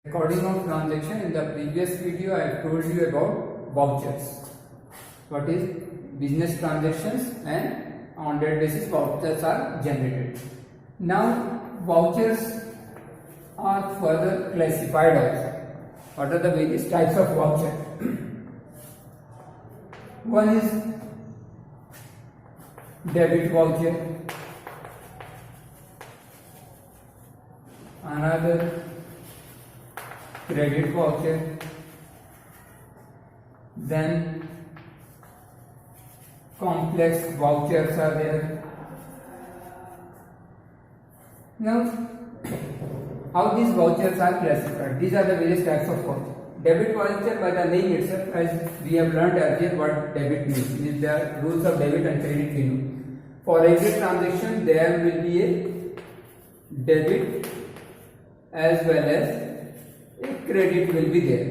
Recording of transaction. In the previous video, I have told you about vouchers. What is business transactions, and on that basis vouchers are generated. Now vouchers are further classified also. What are the various types of voucher? One is debit voucher, another credit voucher, then complex vouchers are there. Now, how these vouchers are classified? These are the various types of voucher. Debit voucher, by the name itself, as we have learned earlier what debit means the rules of debit and credit we know. For every transaction there will be a debit as well as a credit will be there,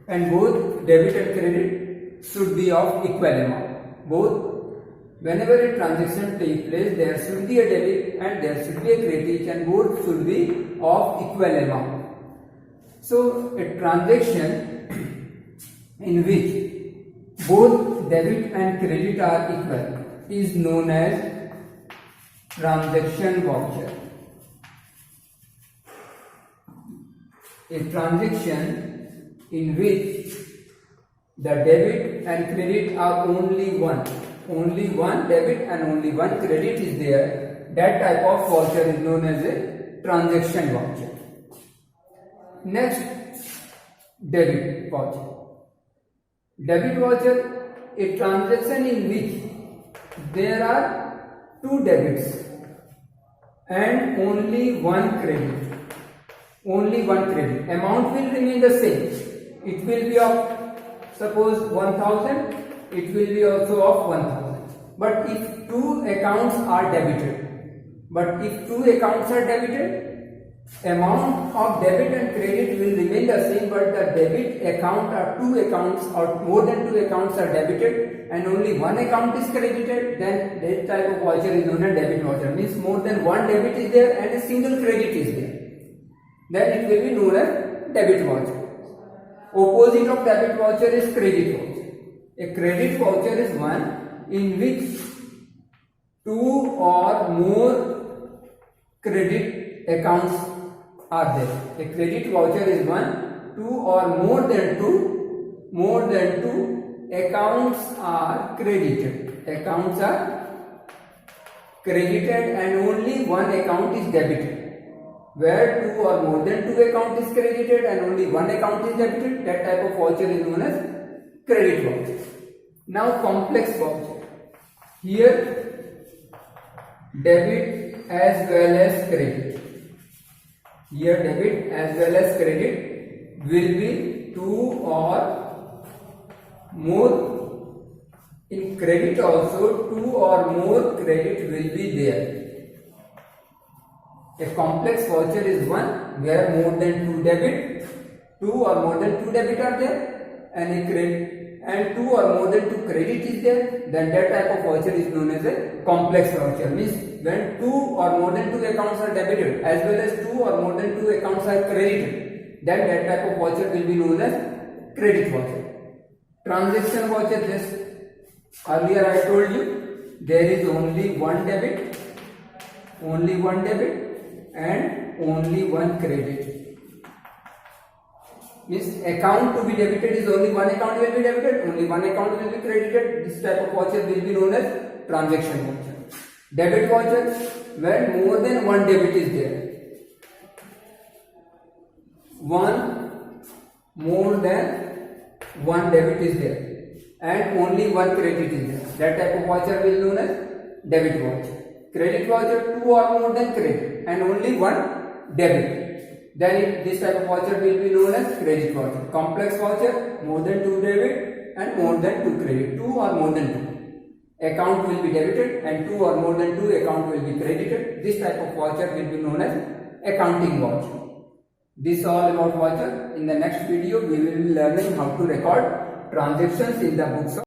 and both debit and credit should be of equal amount. Both, whenever a transaction takes place, there should be a debit and there should be a credit, and both should be of equal amount. So a transaction in which both debit and credit are equal is known as transaction voucher. A transaction in which the debit and credit are only one debit and only one credit is there, that type of voucher is known as a transaction voucher. Next, debit voucher. Debit voucher, a transaction in which there are two debits and only one credit. Only one credit. Amount will remain the same. It will be of, suppose 1000, it will be also of 1000. But if two accounts are debited, amount of debit and credit will remain the same, but the debit account or two accounts or more than two accounts are debited and only one account is credited, then that type of voucher is known as debit voucher. Means more than one debit is there and a single credit is there, then it will be known as debit voucher. Opposite of debit voucher is credit voucher. A credit voucher is one in which two or more credit accounts are there. A credit voucher is one, two or more than two accounts are credited. Accounts are credited and only one account is debited. Where two or more than two account is credited and only one account is debited, that type of voucher is known as credit voucher. Now complex voucher. Here debit as well as credit. Here debit as well as credit will be two or more. In credit also two or more credit will be there. A complex voucher is one where more than two or more than two debit are there and a credit, and two or more than two credit is there, then that type of voucher is known as a complex voucher. Means when two or more than two accounts are debited as well as two or more than two accounts are credited, then that type of voucher will be known as credit voucher. Transaction voucher, just earlier I told you, there is only one debit and only one credit. Means account to be debited is only one account will be debited, only one account will be credited. This type of voucher will be known as transaction voucher. Debit voucher, when more than one debit is there, more than one debit is there and only one credit is there, that type of voucher will be known as debit voucher. Credit voucher, two or more than credit and only one debit, then this type of voucher will be known as credit voucher. Complex voucher, more than two debit and more than two credit, two or more than two account will be debited and two or more than two account will be credited. This type of voucher will be known as accounting voucher. This is all about voucher. In the next video we will be learning how to record transactions in the books of